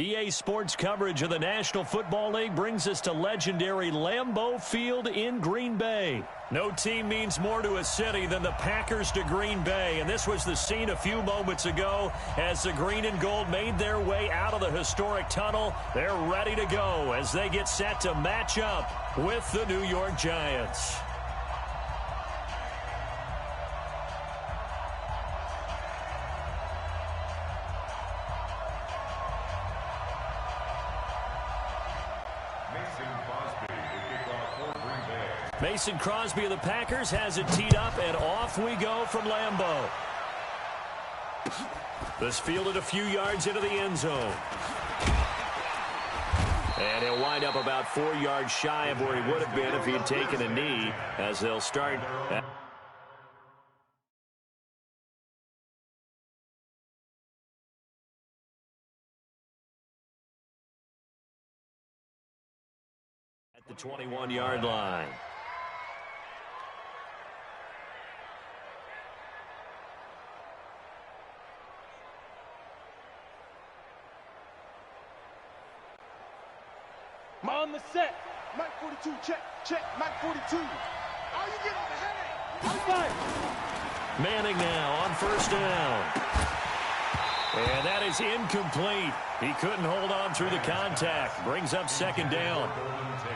EA Sports coverage of the National Football League brings us to legendary Lambeau Field in Green Bay. No team means more to a city than the Packers to Green Bay, and this was the scene a few moments ago as the green and gold made their way out of the historic tunnel. They're ready to go as they get set to match up with the New York Giants. Mason Crosby of the Packers has it teed up, and off we go from Lambeau. This fielded a few yards into the end zone. And he'll wind up about 4 yards shy of where he would have been if he had taken a knee, as they'll start at the 21-yard line. On the set. Mike 42, check, check, Mike 42. Are you getting the headache? Manning now on first down. And that is incomplete. He couldn't hold on through the contact. Brings up second down.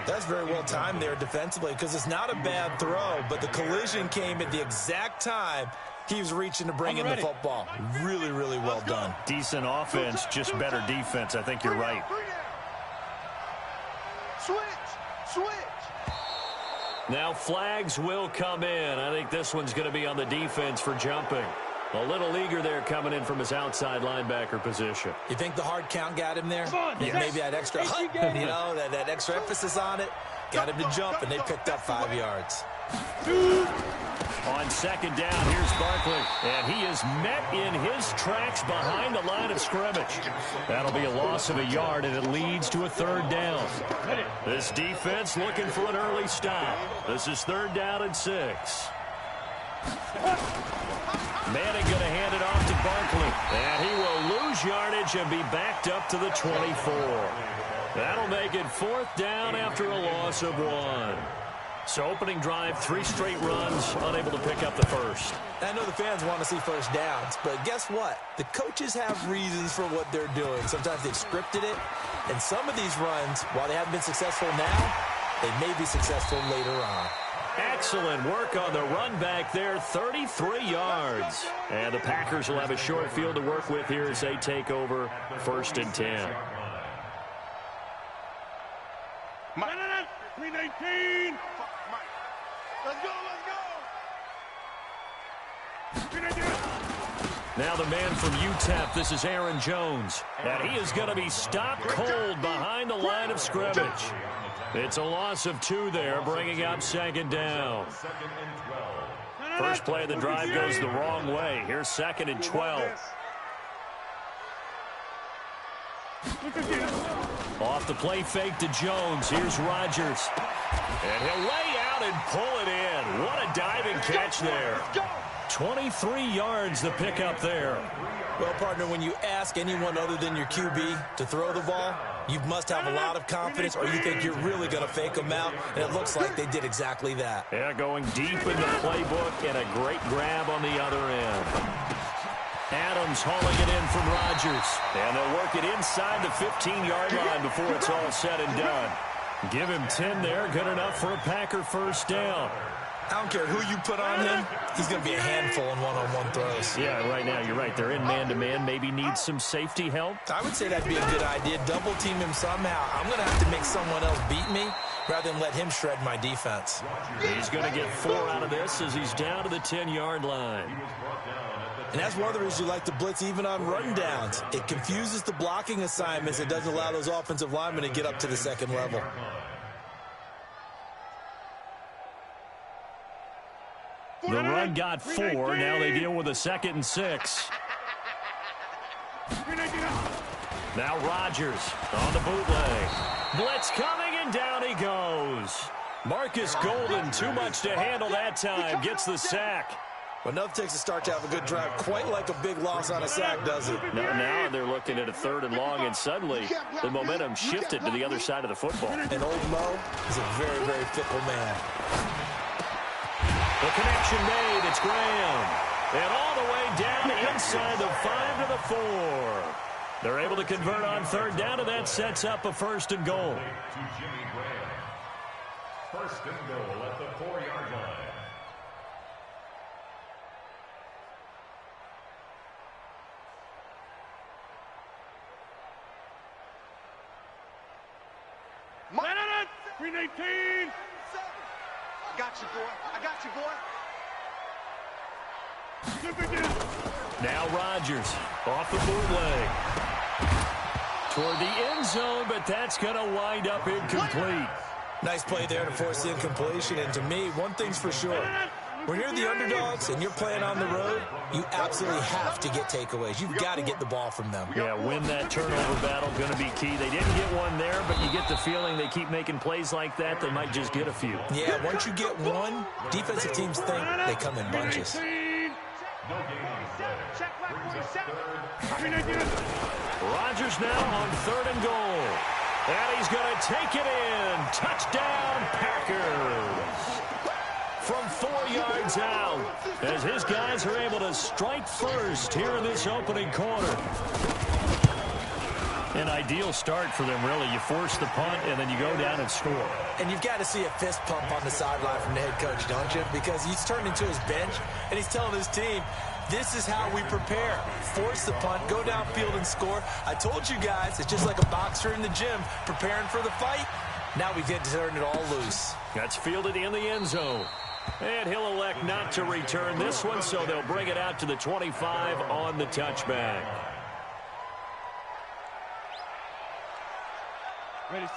That's very well timed there defensively because it's not a bad throw, but the collision came at the exact time he was reaching to bring in the football. Really, really well done. Decent offense, just better defense. I think you're right. Switch. Now flags will come in. I think this one's going to be on the defense for jumping. A little eager there coming in from his outside linebacker position. You think the hard count got him there? Yeah, maybe that extra that extra emphasis on it got him to jump, and they picked up 5 yards. On second down, here's Barkley, and he is met in his tracks behind the line of scrimmage. That'll be a loss of a yard, and it leads to a third down. This defense looking for an early stop. This is third down and 6. Manning going to hand it off to Barkley, and he will lose yardage and be backed up to the 24. That'll make it fourth down after a loss of 1. So opening drive, 3 straight runs, unable to pick up the first. I know the fans want to see first downs, but guess what? The coaches have reasons for what they're doing. Sometimes they've scripted it, and some of these runs, while they haven't been successful now, they may be successful later on. Excellent work on the run back there, 33 yards. And the Packers will have a short field to work with here as they take over first and 10. 319. Let's go. Now the man from UTEP, this is Aaron Jones. And he is going to be stopped cold behind the line of scrimmage. It's a loss of 2 there, bringing up second down. First play of the drive goes the wrong way. Here's second and 12. Off the play fake to Jones. Here's Rodgers. And he'll lay out and pull it in. What a diving catch there. 23 yards the pickup there. Well, partner, when you ask anyone other than your QB to throw the ball, you must have a lot of confidence, or you think you're really going to fake them out, and it looks like they did exactly that. Yeah, going deep in the playbook and a great grab on the other end. Adams hauling it in from Rodgers. And they'll work it inside the 15-yard line before it's all said and done. Give him 10 there, good enough for a Packer first down. I don't care who you put on him, he's going to be a handful in one-on-one throws. Yeah, right now you're right. They're in man-to-man. Maybe needs some safety help. I would say that'd be a good idea. Double team him somehow. I'm going to have to make someone else beat me rather than let him shred my defense. He's going to get 4 out of this as he's down to the 10-yard line. And that's one of the reasons you like to blitz even on run downs. It confuses the blocking assignments. It doesn't allow those offensive linemen to get up to the second level. The run got 4. Now they deal with a second and 6. Now Rodgers on the bootleg. Blitz coming, and down he goes. Marcus Golden, too much to handle that time, gets the sack. Well, enough takes a start to have a good drive, quite like a big loss on a sack, does it? Now they're looking at a 3rd and long, and suddenly the momentum shifted to the other side of the football. And old Mo is a very, very fickle man. The connection made. It's Graham. And all the way down inside the 5 to the 4. They're able to convert on 3rd down, and that sets up a 1st and goal. 1st and goal at the 4-yard line. Green 18. I got you, boy. I got you, boy. Now Rodgers off the bootleg. Toward the end zone, but that's going to wind up incomplete. Nice play there to force the incompletion. And to me, one thing's for sure. When you're the underdogs and you're playing on the road, you absolutely have to get takeaways. You've got to get the ball from them. Yeah, win that turnover battle, going to be key. They didn't get one there, but you get the feeling they keep making plays like that, they might just get a few. Yeah, once you get one, defensive teams think they come in bunches. Rodgers now on 3rd and goal. And he's going to take it in. Touchdown, Packers. From 4 yards out, as his guys are able to strike first here in this opening quarter. An ideal start for them, really. You force the punt, and then you go down and score. And you've got to see a fist pump on the sideline from the head coach, don't you? Because he's turned into his bench, and he's telling his team, this is how we prepare. Force the punt, go downfield and score. I told you guys, it's just like a boxer in the gym preparing for the fight. Now we get to turn it all loose. That's fielded in the end zone. And he'll elect not to return this one, so they'll bring it out to the 25 on the touchback.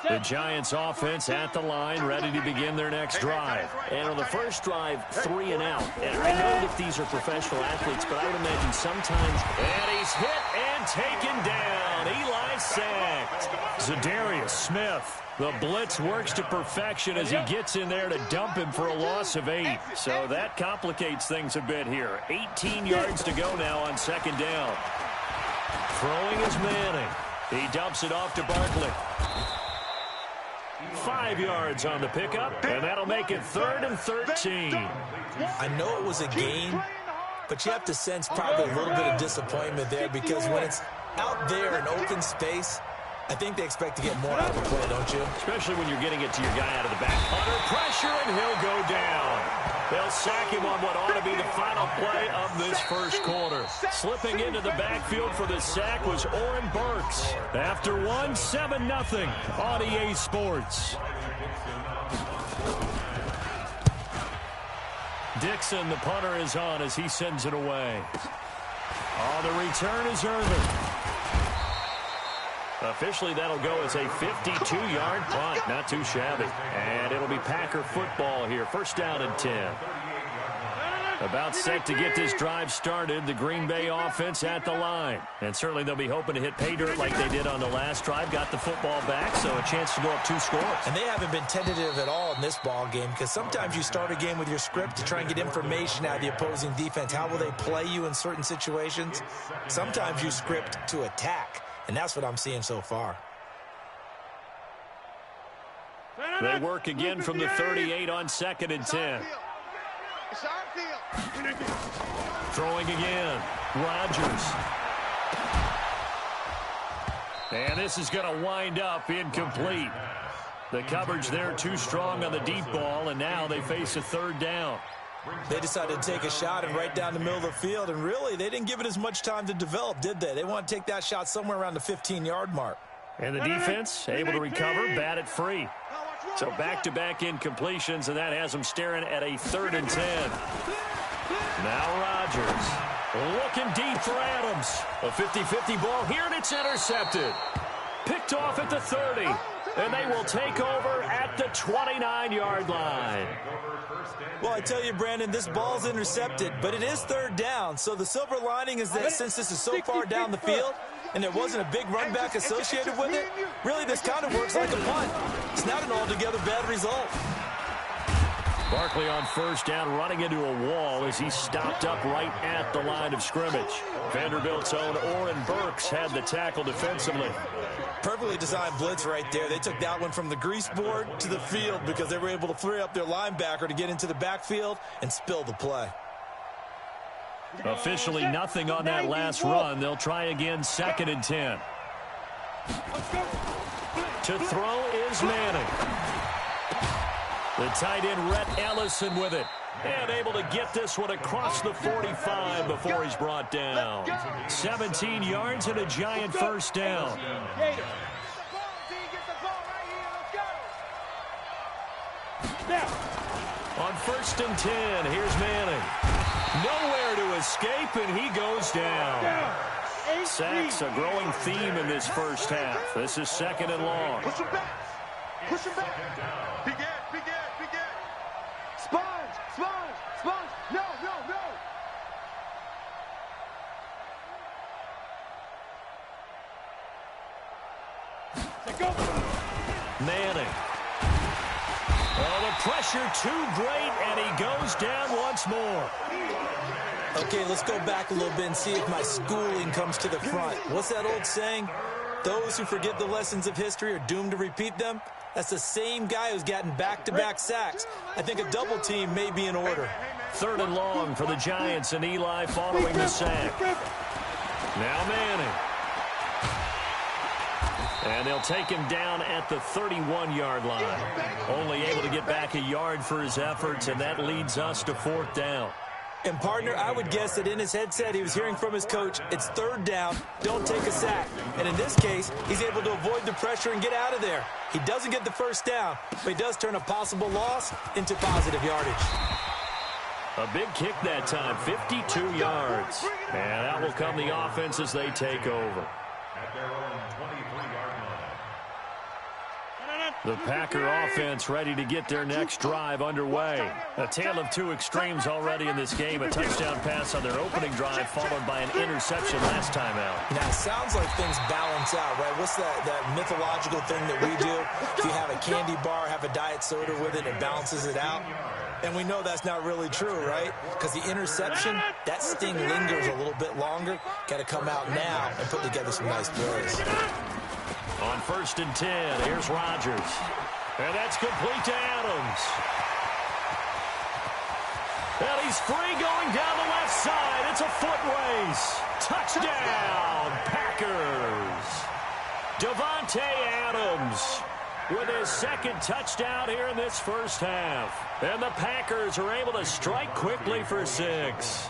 The Giants offense at the line, ready to begin their next drive. And on the first drive, 3 and out. And I know that these are professional athletes, but I would imagine sometimes... And he's hit and taken down. Eli sacked. Za'Darius Smith. The blitz works to perfection as he gets in there to dump him for a loss of 8. So that complicates things a bit here. 18 yards to go now on 2nd down. Throwing is Manning. He dumps it off to Barkley. 5 yards on the pickup, and that'll make it 3rd and 13. I know it was a gain, but you have to sense probably a little bit of disappointment there because when it's out there in open space, I think they expect to get more out of the play, don't you? Especially when you're getting it to your guy out of the back. Under pressure, and he'll go down. They'll sack him on what ought to be the final play of this first quarter. Slipping into the backfield for the sack was Oren Burks. After 7-0 on EA Sports. Dixon, the punter, is on as he sends it away. On the return is Irvin. Officially, that'll go as a 52-yard punt. Not too shabby. And it'll be Packer football here. 1st down and 10. About set to get this drive started. The Green Bay offense at the line. And certainly they'll be hoping to hit pay dirt like they did on the last drive. Got the football back, so a chance to go up 2 scores. And they haven't been tentative at all in this ball game because sometimes you start a game with your script to try and get information out of the opposing defense. How will they play you in certain situations? Sometimes you script to attack. And that's what I'm seeing so far. They work again from the 38 on 2nd and 10. Throwing again. Rodgers. And this is going to wind up incomplete. The coverage there too strong on the deep ball, and now they face a 3rd down. They decided to take a shot and right down the middle of the field, and really, they didn't give it as much time to develop, did they? They want to take that shot somewhere around the 15-yard mark. And the defense able to recover, bat it free. So back-to-back incompletions, and that has them staring at a 3rd and 10. Now Rodgers looking deep for Adams. A 50-50 ball here, and it's intercepted. Picked off at the 30, and they will take over at the 29-yard line. Well, I tell you, Brandon, this ball's intercepted, but it is 3rd down. So the silver lining is that since this is so far down the field and there wasn't a big run back associated with it, really this kind of works like a punt. It's not an altogether bad result. Barkley on first down, running into a wall as he stopped up right at the line of scrimmage. Vanderbilt's own Oren Burks had the tackle defensively. Perfectly designed blitz right there. They took that one from the grease board to the field because they were able to free up their linebacker to get into the backfield and spill the play. Officially nothing on that last run. They'll try again, 2nd and 10. To throw is Manning. The tight end, Rhett Ellison, with it. And able to get this one across the 45 before he's brought down. 17 yards and a giant first down. On 1st and 10, here's Manning. Nowhere to escape, and he goes down. Sacks, a growing theme in this first half. This is 2nd and long. Push him back. Push him back. Begin. Sponge. No. Go. Manning. Oh, the pressure too great, and he goes down once more. Okay, let's go back a little bit and see if my schooling comes to the front. What's that old saying? Those who forget the lessons of history are doomed to repeat them. That's the same guy who's gotten back-to-back sacks. I think a double team may be in order. 3rd and long for the Giants, and Eli following the sack. Now Manning. And they'll take him down at the 31-yard line. Only able to get back a yard for his efforts, and that leads us to 4th down. And, partner, I would guess that in his headset he was hearing from his coach, it's 3rd down, don't take a sack. And in this case, he's able to avoid the pressure and get out of there. He doesn't get the first down, but he does turn a possible loss into positive yardage. A big kick that time, 52 yards. And out will come the offense as they take over. At their own 23-yard line. The Packer offense ready to get their next drive underway. A tale of two extremes already in this game. A touchdown pass on their opening drive followed by an interception last time out. Now, it sounds like things balance out, right? What's that mythological thing that we do? If you have a candy bar, have a diet soda with it, it balances it out. And we know that's not really true, right? Because the interception, that sting lingers a little bit longer. Got to come out now and put together some nice plays. On 1st and 10, here's Rodgers. And that's complete to Adams. And he's free going down the left side. It's a foot race. Touchdown, Packers. Davante Adams with his 2nd touchdown here in this first half. And the Packers are able to strike quickly for 6.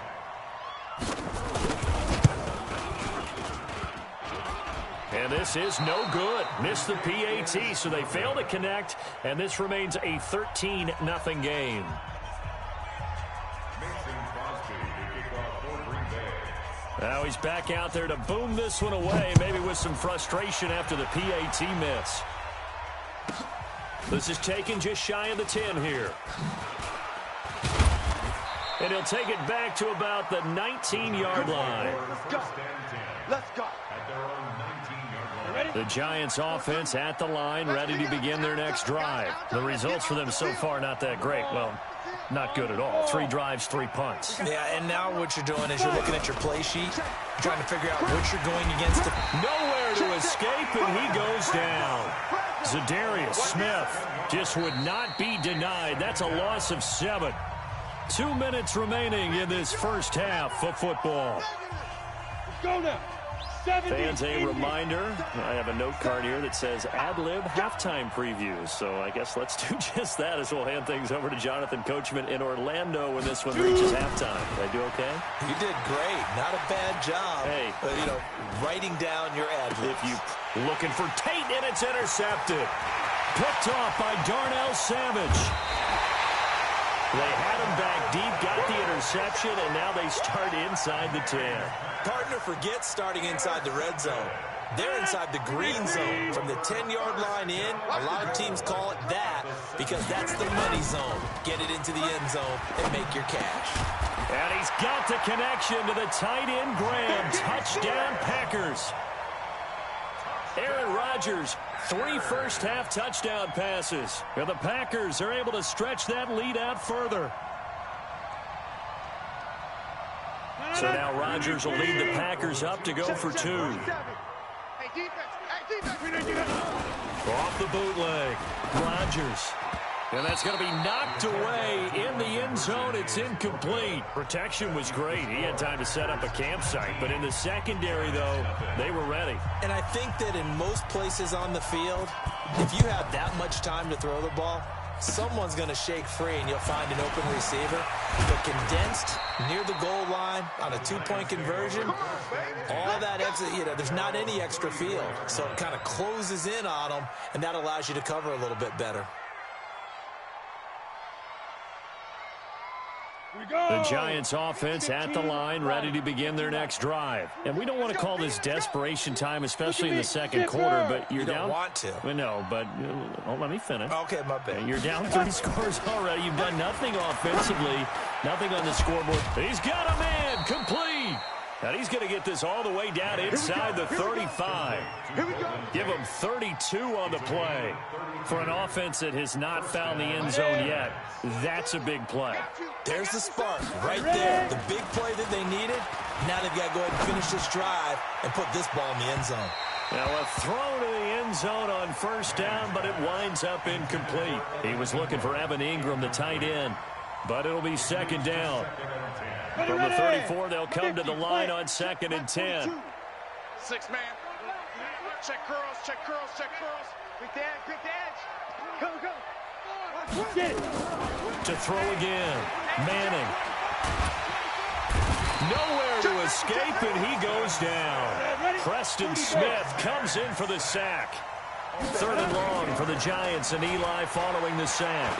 And this is no good. Missed the PAT, so they fail to connect, and this remains a 13-0 game. Now he's back out there to boom this one away, maybe with some frustration after the PAT miss. This is taken just shy of the 10 here. And he'll take it back to about the 19-yard line. Let's go. The Giants offense at the line, ready to begin their next drive. The results for them so far not that great. Well, not good at all. 3 drives, 3 punts. Yeah, and now what you're doing is you're looking at your play sheet, trying to figure out what you're going against. Nowhere to escape, and he goes down. Zadarius Smith just would not be denied. That's a loss of 7. 2 minutes remaining in this first half of football. Let's go now. Fans, a reminder, I have a note card here that says ad-lib halftime previews. So I guess let's do just that as we'll hand things over to Jonathan Coachman in Orlando when this one reaches halftime. Did I do okay? You did great. Not a bad job. Hey. But, writing down your ad-libs. If you looking for Tate, and it's intercepted. Picked off by Darnell Savage. They had him back deep, got the interception, and now they start inside the 10. Partner, forget starting inside the red zone. They're inside the green zone. From the 10-yard line in, a lot of teams call it that because that's the money zone. Get it into the end zone and make your cash. And he's got the connection to the tight end, Graham. Touchdown, Packers. Aaron Rodgers, 3 first-half touchdown passes. And the Packers are able to stretch that lead out further. So now Rodgers will lead the Packers up to go for 2. Hey, defense. Off the bootleg, Rodgers. And that's going to be knocked away in the end zone. It's incomplete. Protection was great. He had time to set up a campsite. But in the secondary, though, they were ready. And I think that in most places on the field, if you have that much time to throw the ball, someone's going to shake free and you'll find an open receiver. But condensed near the goal line on a 2-point conversion, all that extra, there's not any extra field. So it kind of closes in on them, and that allows you to cover a little bit better. The Giants offense at the line, ready to begin their next drive. And we don't want to call this desperation time, especially in the second quarter, but you're down. You don't want to. Well, no, but let me finish. Okay, my bad. You're down 3 scores already. You've done nothing offensively, nothing on the scoreboard. He's got a man, complete. And he's going to get this all the way down inside the 35. Give him 32 on the play. For an offense that has not found the end zone yet, that's a big play. There's the spark right there. The big play that they needed. Now they've got to go ahead and finish this drive and put this ball in the end zone. Now a throw to the end zone on first down, but it winds up incomplete. He was looking for Evan Ingram, the tight end, but it'll be second down. From the 34, they'll come to the line on 2nd and 10. 6 man. Check curls, check curls, check curls. Quick the edge. Go. Get it. To throw again. Manning. Nowhere to escape, and he goes down. Preston Smith comes in for the sack. 3rd and long for the Giants, and Eli following the sack.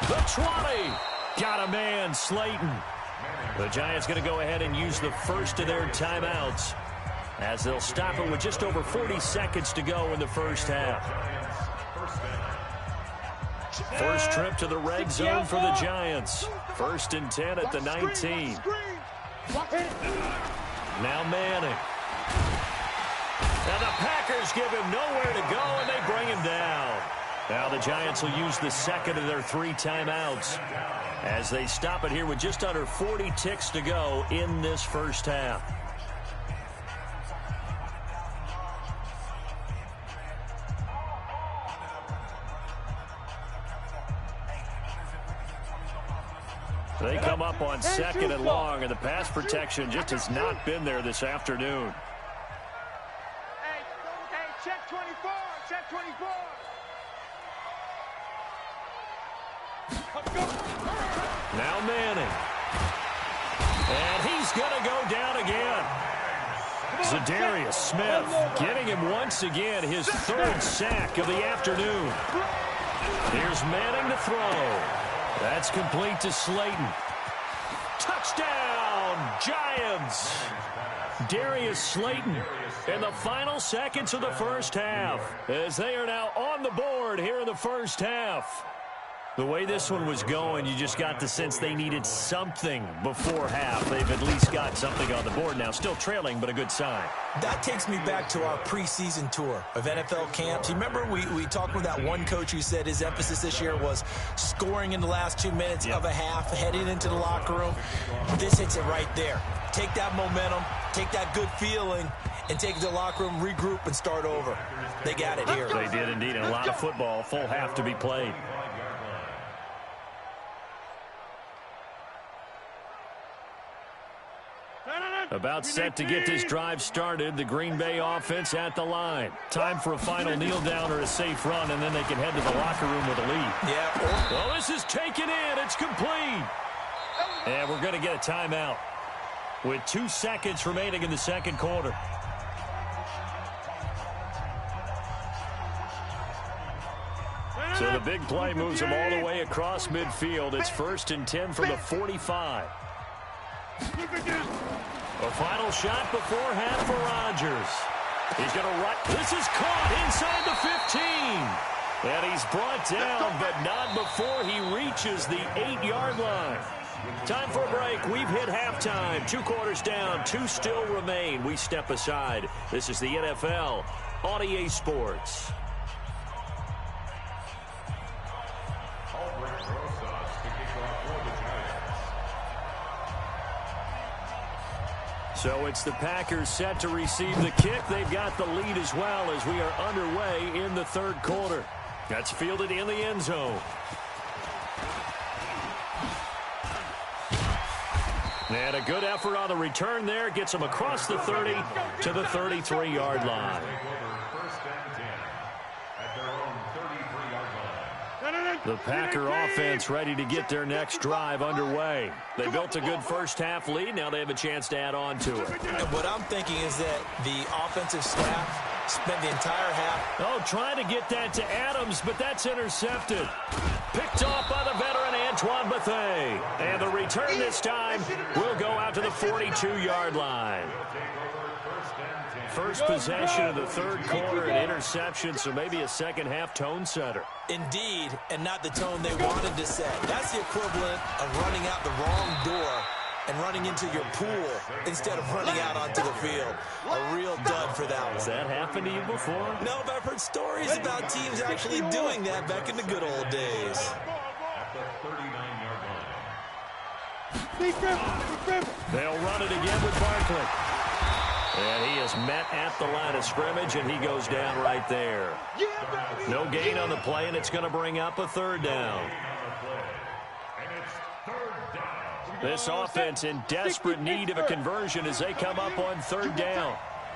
The 20. Got a man, Slayton. The Giants going to go ahead and use the first of their timeouts as they'll stop it with just over 40 seconds to go in the first half. First trip to the red zone for the Giants. 1st and 10 at the 19. Now Manning. And the Packers give him nowhere to go, and they bring him down. Now the Giants will use the second of their 3 timeouts as they stop it here with just under 40 ticks to go in this first half. They come up on 2nd and long, and the pass protection just has not been there this afternoon. Hey, check 24, check 24. Now Manning. And he's going to go down again. Za'Darius Smith getting him once again his 3rd sack of the afternoon. Here's Manning to throw. That's complete to Slayton. Touchdown, Giants. Darius Slayton in the final seconds of the first half as they are now on the board here in the first half. The way this one was going, you just got the sense they needed something before half. They've at least got something on the board now. Still trailing, but a good sign. That takes me back to our preseason tour of NFL camps. You remember we talked with that one coach who said his emphasis this year was scoring in the last 2 minutes of a half, heading into the locker room. This hits it right there. Take that momentum, take that good feeling, and take it to the locker room, regroup, and start over. They got it here. They did indeed, and a lot of football, full half to be played. About set to get this drive started. The Green Bay offense at the line. Time for a final kneel down or a safe run, and then they can head to the locker room with a lead. Yeah. Well, this is taken in. It's complete. And we're going to get a timeout with 2 seconds remaining in the second quarter. So the big play moves them all the way across midfield. It's 1st and 10 from the 45. A final shot before half for Rodgers. He's going to run. This is caught inside the 15. And he's brought down, but not before he reaches the 8-yard line. Time for a break. We've hit halftime. 2 quarters down. 2 still remain. We step aside. This is the NFL on EA Sports. So it's the Packers set to receive the kick. They've got the lead as well as we are underway in the third quarter. That's fielded in the end zone. And a good effort on the return there. Gets them across the 30 to the 33-yard line. The Packer offense ready to get their next drive underway. They built a good first half lead. Now they have a chance to add on to it. And what I'm thinking is that the offensive staff spent the entire half. Oh, trying to get that to Adams, but that's intercepted. Picked off by the veteran Antoine Bethea. And the return this time will go out to the 42-yard line. First possession of the third quarter, an interception, so maybe a second-half tone setter. Indeed, and not the tone they wanted to set. That's the equivalent of running out the wrong door and running into your pool instead of running out onto the field. A real dud for that one. Has that happened to you before? No, but I've heard stories about teams actually doing that back in the good old days. At the 39-yard line. They'll run it again with Barkley. And he is met at the line of scrimmage, and he goes down right there. No gain on the play, and it's going to bring up a third down. This offense in desperate need of a conversion as they come up on third down.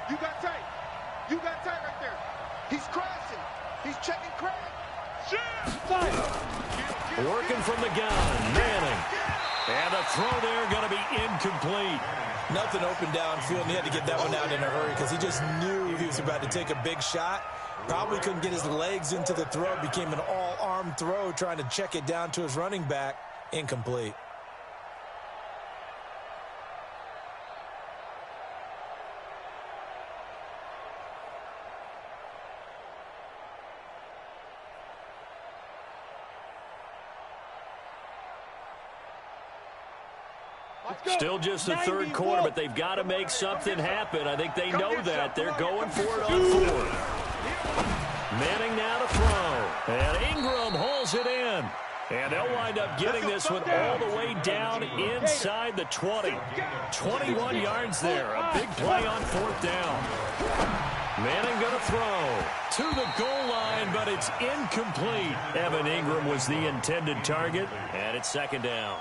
You got tight. You got tight right there. He's crashing. He's checking crash. Working from the gun, Manning. And the throw there going to be incomplete. Nothing open downfield, and he had to get that one out in a hurry because he just knew he was about to take a big shot. Probably couldn't get his legs into the throw. It became an all-arm throw trying to check it down to his running back. Incomplete. Still just the third quarter, but they've got to make something happen. I think they know that. They're going for it on fourth. Manning now to throw. And Ingram hauls it in. And they'll wind up getting this one all the way down inside the 20. 21 yards there. A big play on fourth down. Manning going to throw to the goal line, but it's incomplete. Evan Ingram was the intended target, and it's second down.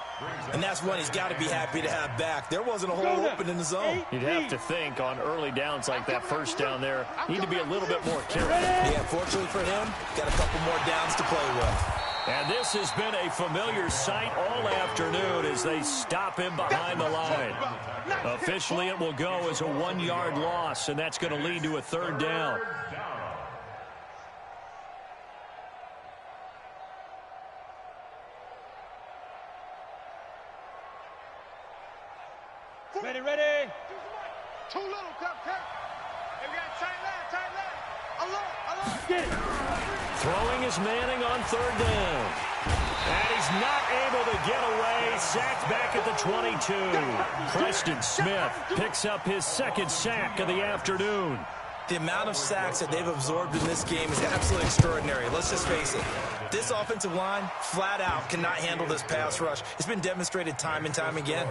And that's one he's got to be happy to have back. There wasn't a hole open in the zone. You'd have to think on early downs like that first down there, need to be a little bit more careful. Yeah, fortunately for him, got a couple more downs to play with. And this has been a familiar sight all afternoon as they stop him behind the line. Officially, it will go as a 1-yard loss, and that's going to lead to a third down. Ready. Too little, Captain. We got tight line. Alert. Get it. Throwing is Manning on third down. And he's not able to get away. Sacked back at the 22. Preston Smith picks up his second sack of the afternoon. The amount of sacks that they've absorbed in this game is absolutely extraordinary. Let's just face it. This offensive line, flat out, cannot handle this pass rush. It's been demonstrated time and time again.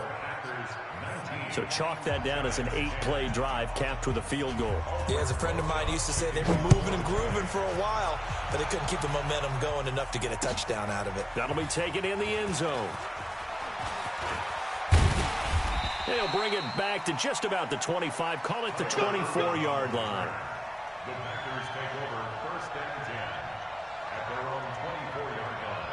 So chalk that down as an 8-play drive capped with a field goal. Yeah, as a friend of mine used to say, they were moving and grooving for a while, but they couldn't keep the momentum going enough to get a touchdown out of it. That'll be taken in the end zone. They'll bring it back to just about the 25. Call it the 24-yard line. The Packers take over first and 10 at their own 24-yard line.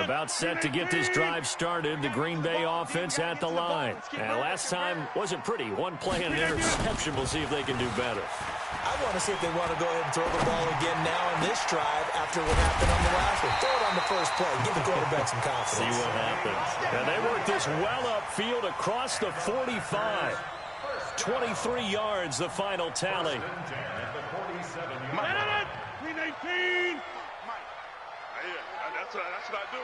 About set to get this drive started. The Green Bay offense at the line. And last time wasn't pretty. One play and an interception. We'll see if they can do better. I want to see if they want to go ahead and throw the ball again now in this drive after what happened on the last one. Throw it on the first play. Give the quarterback some confidence. See what happens. And they work this well upfield across the 45. 23 yards, the final tally. That's what I do.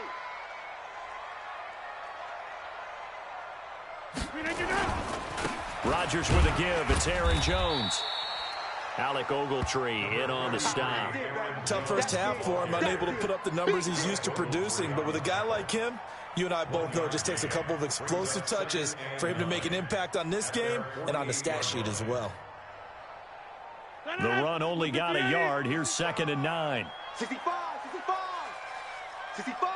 Rodgers with a give. It's Aaron Jones. Alec Ogletree in on the stop. Tough first half for him, unable to put up the numbers he's used to producing. But with a guy like him, you and I both know it just takes a couple of explosive touches for him to make an impact on this game and on the stat sheet as well. The run only got a yard. Here's 2nd and 9. 65, 65, 65.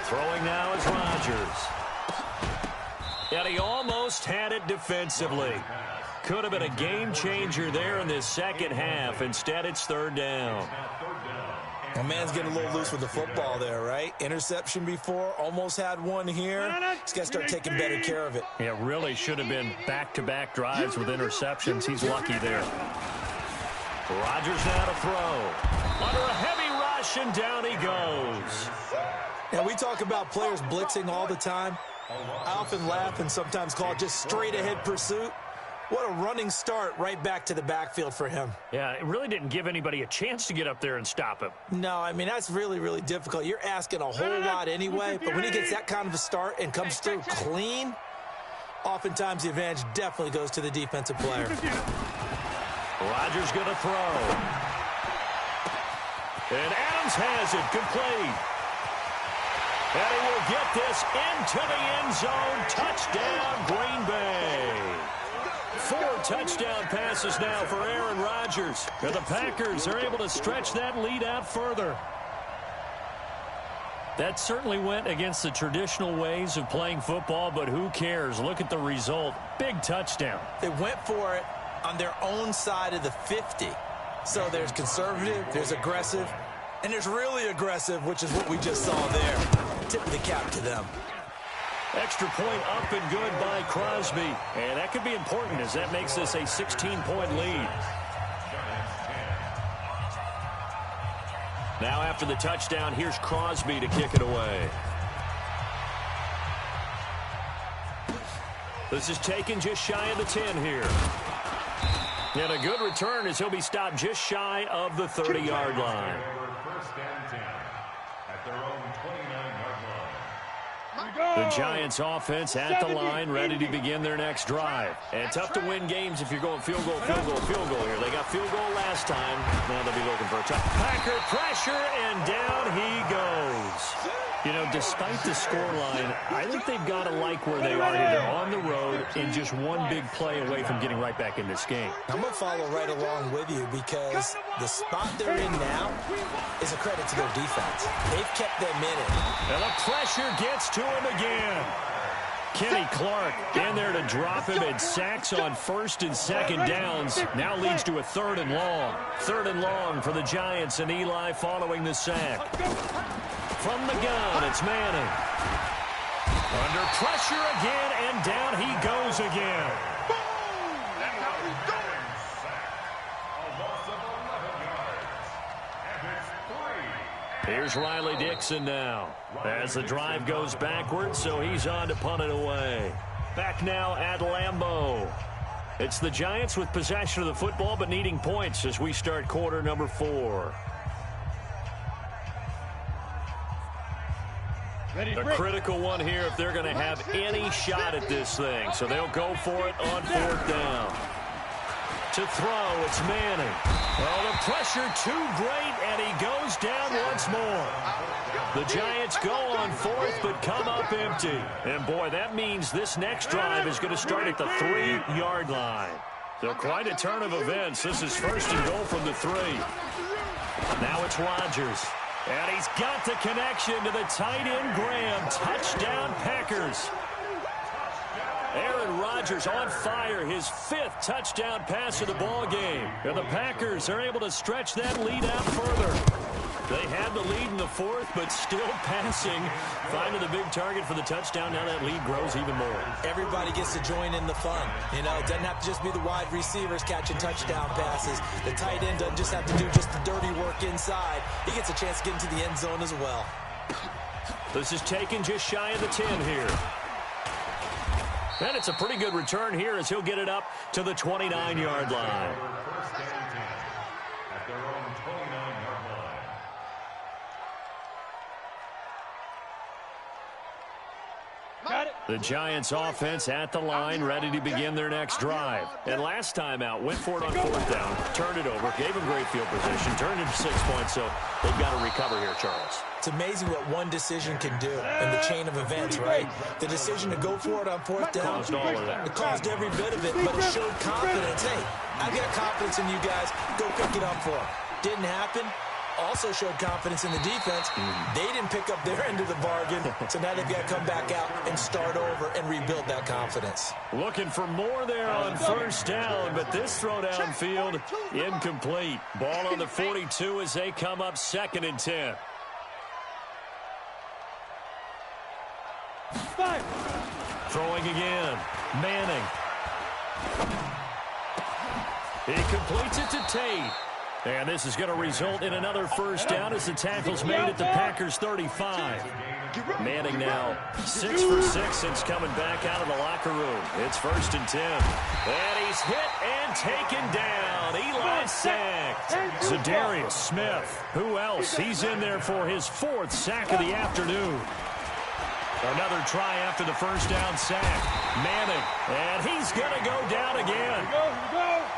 Throwing now is Rodgers. And he almost had it defensively. Could have been a game changer there in this second half. Instead, it's 3rd down. A man's getting a little loose with the football there, right? Interception before, almost had one here. He's got to start taking better care of it. It really should have been back-to-back drives with interceptions. He's lucky there. Rodgers now to throw. Under a heavy rush, and down he goes. Now, we talk about players blitzing all the time. I often laugh and sometimes call it just straight-ahead pursuit. What a running start right back to the backfield for him. Yeah, it really didn't give anybody a chance to get up there and stop him. No, I mean, that's really, really difficult. You're asking a whole lot anyway, but when he gets that kind of a start and comes through clean, oftentimes the advantage definitely goes to the defensive player. Rodgers going to throw. And Adams has it complete. And he will get this into the end zone. Touchdown, Green Bay. 4 touchdown passes now for Aaron Rodgers. And the Packers are able to stretch that lead out further. That certainly went against the traditional ways of playing football, but who cares? Look at the result. Big touchdown. They went for it on their own side of the 50. So there's conservative, there's aggressive, and there's really aggressive, which is what we just saw there. Tip of the cap to them. Extra point up and good by Crosby. And that could be important as that makes this a 16-point lead. Now after the touchdown, here's Crosby to kick it away. This is taken just shy of the 10 here. And a good return as he'll be stopped just shy of the 30-yard line. The Giants offense at the line, ready to begin their next drive. And tough to win games if you're going field goal, field goal, field goal here. They got field goal last time. Now they'll be looking for a touchdown. Packer pressure, and down he goes. You know, despite the scoreline, I think they've got to like where they are here. They're on the road and just one big play away from getting right back in this game. I'm going to follow right along with you because the spot they're in now is a credit to their defense. They've kept them in it. And the pressure gets to him again. Kenny Clark in there to drop him, and sacks on 1st and 2nd downs. Now leads to a 3rd and long. 3rd and long for the Giants, and Eli following the sack. From the gun, it's Manning. Under pressure again, and down he goes again. That's how we do it. Here's Riley Dixon now as the drive goes backwards, so he's on to punt it away. Back now at Lambeau. It's the Giants with possession of the football but needing points as we start quarter number 4. A critical one here if they're going to have any shot at this thing. So they'll go for it on 4th down. To throw, it's Manning. Well, the pressure too great, and he goes down once more. The Giants go on 4th, but come up empty. And, boy, that means this next drive is going to start at the 3-yard line. So quite a turn of events. This is 1st and goal from the 3. Now it's Rodgers. And he's got the connection to the tight end, Graham. Touchdown, Packers. Aaron Rodgers on fire, his 5th touchdown pass of the ball game. And the Packers are able to stretch that lead out further. They had the lead in the 4th, but still passing. Finding the big target for the touchdown. Now that lead grows even more. Everybody gets to join in the fun. You know, it doesn't have to just be the wide receivers catching touchdown passes. The tight end doesn't just have to do just the dirty work inside. He gets a chance to get into the end zone as well. This is taken just shy of the 10 here. And it's a pretty good return here as he'll get it up to the 29-yard line. The Giants offense at the line, ready to begin their next drive. And last time out, went for it on fourth down, turned it over, gave them great field position, turned it to 6 points, so they've got to recover here, Charles. It's amazing what one decision can do in the chain of events, right? The decision to go for it on fourth down. Caused all of that. It caused every bit of it, but it showed confidence. Hey, I've got confidence in you guys. Go pick it up for them. Didn't happen. Also showed confidence in the defense. They didn't pick up their end of the bargain, so now they've got to come back out and start over and rebuild that confidence. Looking for more there on first down, but this throw downfield incomplete. Ball on the 42 as they come up 2nd and 10. Throwing again. Manning. He completes it to Tate. And this is going to result in another first down as the tackle's made at the Packers 35. Manning now 6 for 6 since coming back out of the locker room. It's 1st and 10. And he's hit and taken down. Eli sacked. Zadarius Smith. Who else? He's in there for his 4th sack of the afternoon. Another try after the first down sack. Manning. And he's going to go down again.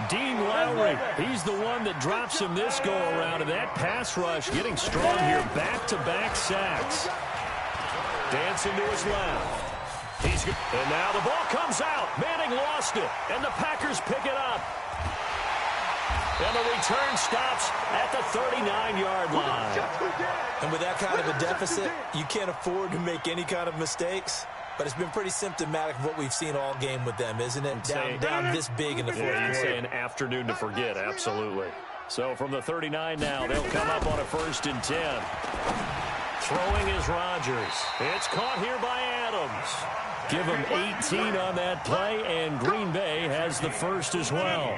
Dean Lowry, he's the one that drops him this go-around, and that pass rush getting strong here. Back-to-back sacks. Dancing to his left. And now the ball comes out. Manning lost it, and the Packers pick it up. And the return stops at the 39-yard line. And with that kind of a deficit, you can't afford to make any kind of mistakes. But it's been pretty symptomatic of what we've seen all game with them, isn't it? Down this big in the fourth quarter. You'd say an afternoon to forget, absolutely. So from the 39 now, they'll come up on a 1st and 10. Throwing is Rodgers. It's caught here by Adams. Give him 18 on that play, and Green Bay has the first as well.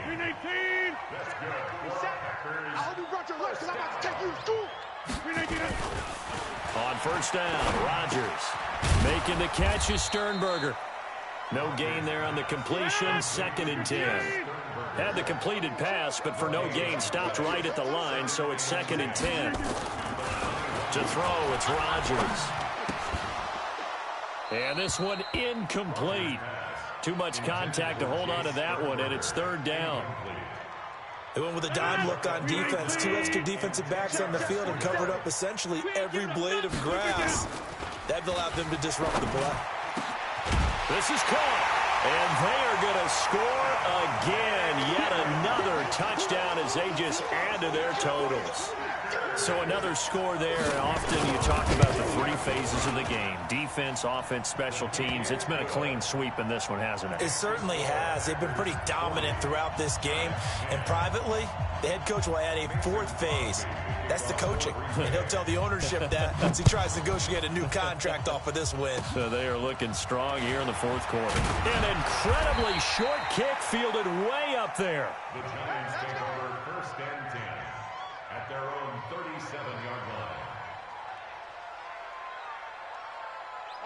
On first down, Rodgers. Making the catch is Sternberger. No gain there on the completion, 2nd and 10. Had the completed pass, but for no gain, stopped right at the line, so it's 2nd and 10. To throw, it's Rodgers. And this one incomplete. Too much contact to hold on to that one, and it's 3rd down. They went with a dime look on defense. 2 extra defensive backs on the field and covered up essentially every blade of grass. That allowed them to disrupt the play. This is caught. And they are going to score again. Yet another touchdown as they just add to their totals. So another score there. Often you talk about the 3 phases of the game. Defense, offense, special teams. It's been a clean sweep in this one, hasn't it? It certainly has. They've been pretty dominant throughout this game. And privately, the head coach will add a 4th phase. That's the coaching. And he'll tell the ownership that as he tries to negotiate a new contract off of this win. So they are looking strong here in the 4th quarter. An incredibly short kick fielded way up there. The Giants take over 1st and 10 at their own 37-yard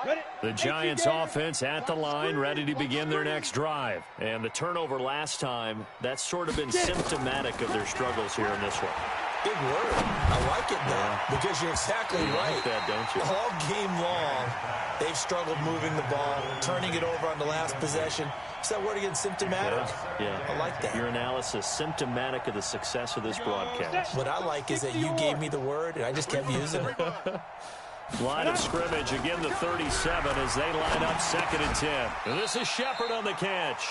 line. The Giants offense at the line, ready to begin their next drive. And the turnover last time, that's sort of been symptomatic of their struggles here in this one. Big word. I like it now because you're exactly right. Like that, don't you? All game long, they've struggled moving the ball, turning it over on the last possession. Is that word again, symptomatic? Yeah. I like that. Your analysis, symptomatic of the success of this broadcast. What I like is that you gave me the word, and I just kept using it. Line of scrimmage, again the 37 as they line up 2nd and 10. And this is Shepard on the catch.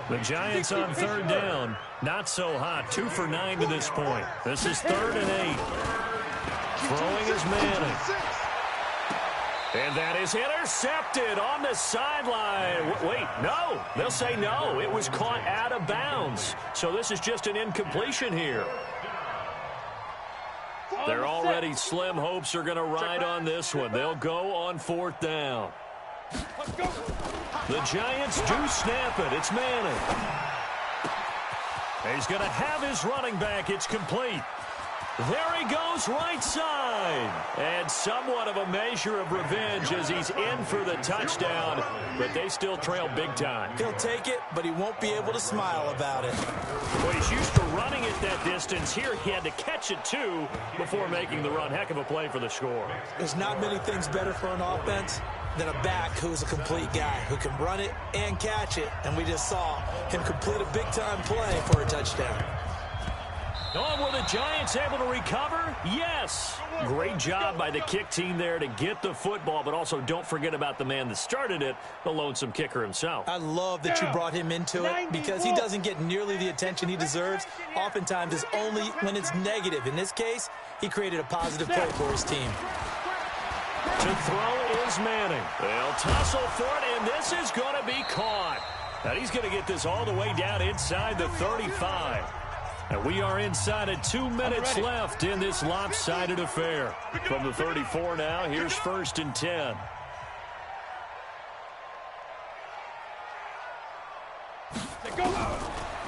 The Giants on 3rd down. Not so hot. 2 for 9 to this point. This is 3rd and 8. Throwing is Manning. And that is intercepted on the sideline. Wait, no. They'll say no. It was caught out of bounds. So this is just an incompletion here. Their already slim hopes are going to ride on this one. They'll go on 4th down. The Giants do snap it. It's Manning. He's going to have his running back. It's complete. There he goes, right side. And somewhat of a measure of revenge as he's in for the touchdown, but they still trail big time. He'll take it, but he won't be able to smile about it. Well, he's used to running it that distance. Here he had to catch it, too, before making the run. Heck of a play for the score. There's not many things better for an offense than a back who's a complete guy, who can run it and catch it. And we just saw him complete a big-time play for a touchdown. On were the Giants able to recover? Yes. Great job by the kick team there to get the football, but also don't forget about the man that started it, the lonesome kicker himself. I love that you brought him into it because he doesn't get nearly the attention he deserves. Oftentimes it's only when it's negative. In this case, he created a positive play for his team. To throw is Manning. They'll tussle for it, and this is going to be caught. Now he's going to get this all the way down inside the 35. And we are inside of 2 minutes left in this lopsided affair. From the 34 now, here's 1st and 10.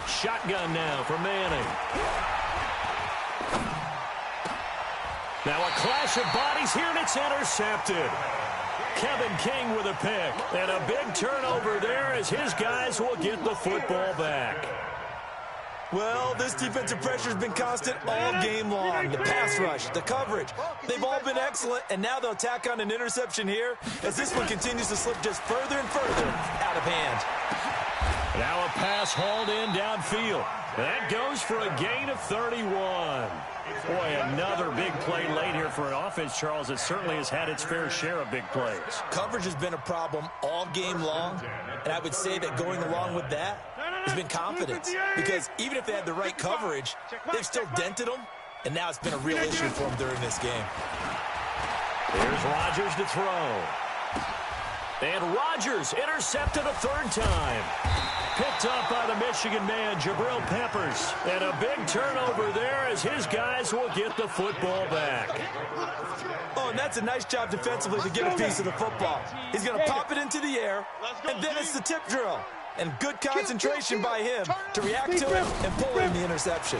Shotgun now for Manning. Now a clash of bodies here, and it's intercepted. Kevin King with a pick. And a big turnover there as his guys will get the football back. Well, this defensive pressure has been constant all game long. The pass rush, the coverage, they've all been excellent, and now they'll tack on an interception here as this one continues to slip just further and further out of hand. Now a pass hauled in downfield. That goes for a gain of 31. Boy, another big play late here for an offense, Charles, that certainly has had its fair share of big plays. Coverage has been a problem all game long, and I would say that going along with that has been confidence, because even if they had the right coverage, they've still dented them, and now it's been a real issue for them during this game. Here's Rodgers to throw. And Rodgers intercepted a 3rd time. Picked up by the Michigan man, Jabril Peppers. And a big turnover there as his guys will get the football back. Oh, and that's a nice job defensively to get a piece of the football. He's going to pop it into the air, and then it's the tip drill. And good concentration by him to react to it and pull in the interception.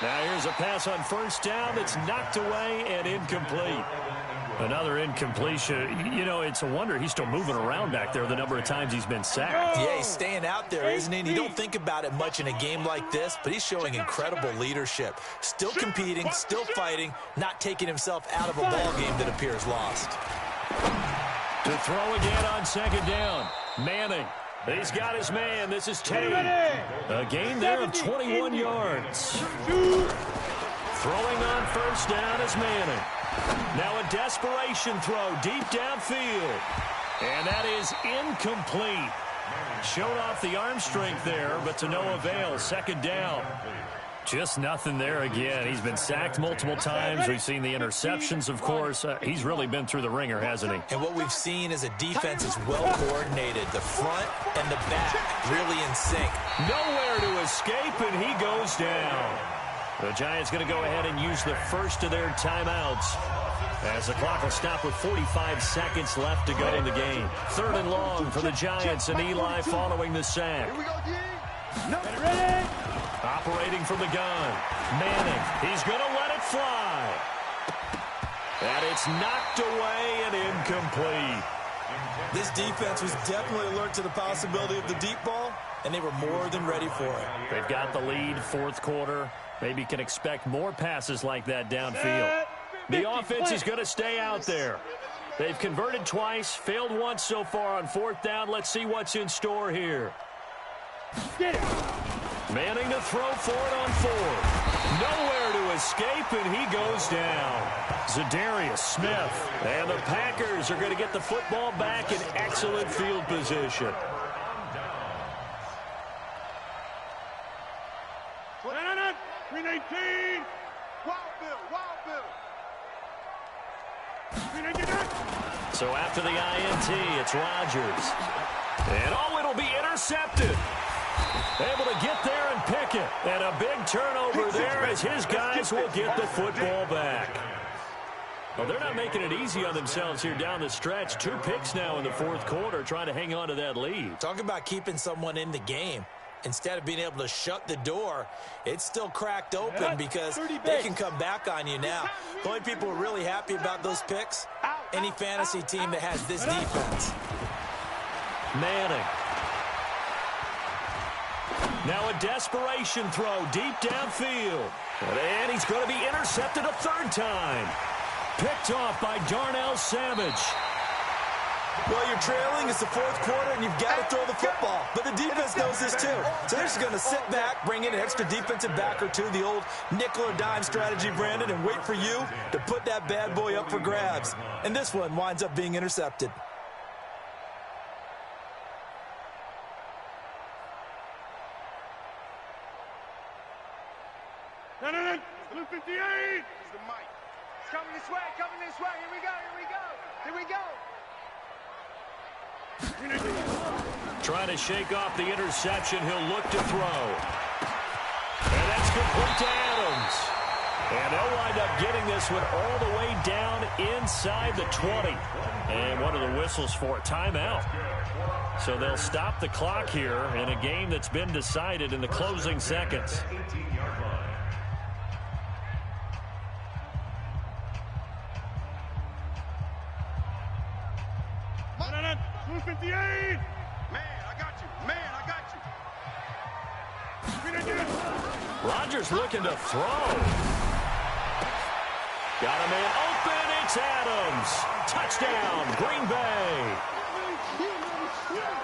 Now here's a pass on 1st down that's knocked away and incomplete. Another incompletion. You know, it's a wonder he's still moving around back there the number of times he's been sacked. Yeah, he's staying out there, isn't he? And you don't think about it much in a game like this, but he's showing incredible leadership. Still competing, still fighting, not taking himself out of a ball game that appears lost. To throw again on 2nd down. Manning. He's got his man. This is Tate. A gain there of 21 yards. Throwing on 1st down is Manning. Now a desperation throw deep downfield. And that is incomplete. Showed off the arm strength there, but to no avail. 2nd down. Just nothing there again. He's been sacked multiple times. We've seen the interceptions, of course. He's really been through the ringer, hasn't he? And what we've seen is a defense is well coordinated. The front and the back really in sync. Nowhere to escape, and he goes down. The Giants going to go ahead and use the first of their timeouts as the clock will stop with 45 seconds left to go in the game. 3rd and long for the Giants, and Eli following the sack. Operating from the gun. Manning, he's going to let it fly. And it's knocked away and incomplete. This defense was definitely alert to the possibility of the deep ball, and they were more than ready for it. They've got the lead, 4th quarter. Maybe can expect more passes like that downfield. The offense is going to stay out there. They've converted twice, failed once so far on 4th down. Let's see what's in store here. Manning to throw for it on 4th. Nowhere to escape, and he goes down. Zadarius Smith. And the Packers are going to get the football back in excellent field position. So after the INT, it's Rodgers. And it'll be intercepted. Able to get there and pick it. And a big turnover there as his guys will get the football back. Well, they're not making it easy on themselves here down the stretch. 2 picks now in the 4th quarter trying to hang on to that lead. Talk about keeping someone in the game. instead of being able to shut the door, it's still cracked open because they can come back on you now. The only people who are really happy about those picks, any fantasy team that has this defense. Manning. Now a desperation throw deep downfield. And he's going to be intercepted a third time. Picked off by Darnell Savage. Well, you're trailing. It's the fourth quarter, and you've got to throw the football. But the defense knows this, too. So they're just going to sit back, bring in an extra defensive back or two, the old nickel or dime strategy, Brandon, and wait for you to put that bad boy up for grabs. And this one winds up being intercepted. Blue 58! This is the mic. It's coming this way, Here we go. Trying to shake off the interception. He'll look to throw. And that's complete to Adams. And they'll wind up getting this one all the way down inside the 20. And one of the whistles for a timeout. So they'll stop the clock here in a game that's been decided in the closing seconds. 18-yard line. Blue 58! Man, I got you. Rodgers looking to throw. Got a man open. It's Adams. Touchdown, Green Bay.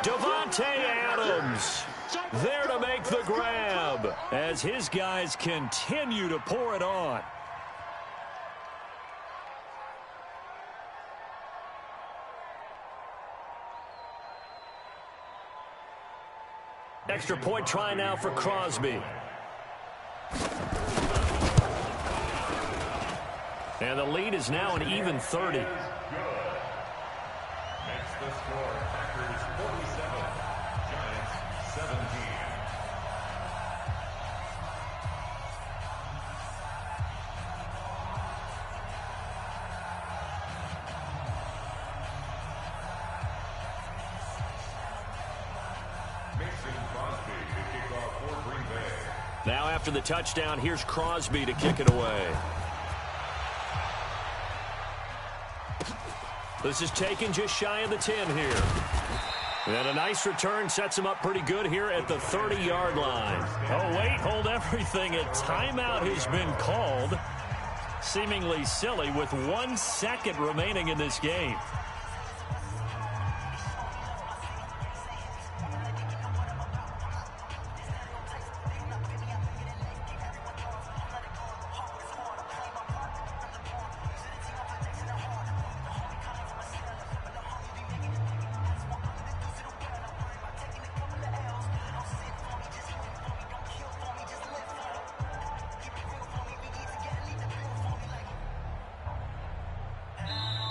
Davante Adams there to make the grab as his guys continue to pour it on. Extra point try now for Crosby. And the lead is now an even 30. Makes the score Packers 47, Giants 17. Now after the touchdown, here's Crosby to kick it away. This is taken just shy of the 10 here. And a nice return sets him up pretty good here at the 30-yard line. Oh, wait, hold everything. A timeout has been called. Seemingly silly with 1 second remaining in this game.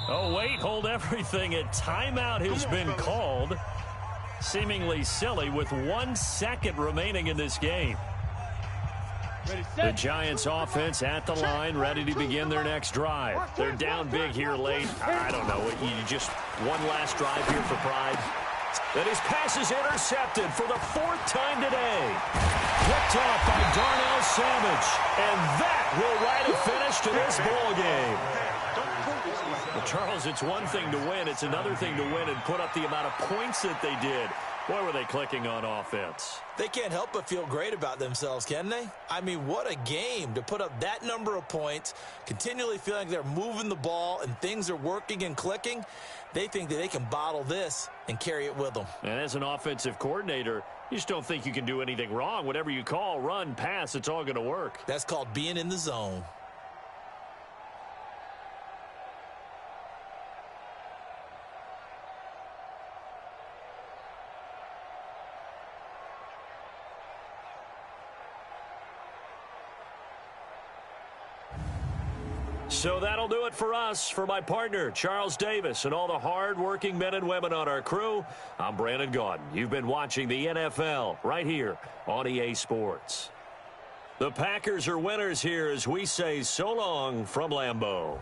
Oh, wait, hold everything. A timeout has been called. Seemingly silly with 1 second remaining in this game. The Giants offense at the line, ready to begin their next drive. They're down big here late. I don't know. You just one last drive here for pride. And his pass is intercepted for the 4th time today. Picked off by Darnell Savage. And that will write a finish to this ball game. Well, Charles, it's one thing to win. It's another thing to win and put up the amount of points that they did. Boy, were they clicking on offense. They can't help but feel great about themselves, can they? I mean, what a game to put up that number of points, continually feeling they're moving the ball and things are working and clicking. They think that they can bottle this and carry it with them. And as an offensive coordinator, you just don't think you can do anything wrong. Whatever you call, run, pass, it's all going to work. That's called being in the zone. So that'll do it for us. For my partner, Charles Davis, and all the hard-working men and women on our crew, I'm Brandon Gaudin. You've been watching the NFL right here on EA Sports. The Packers are winners here as we say so long from Lambeau.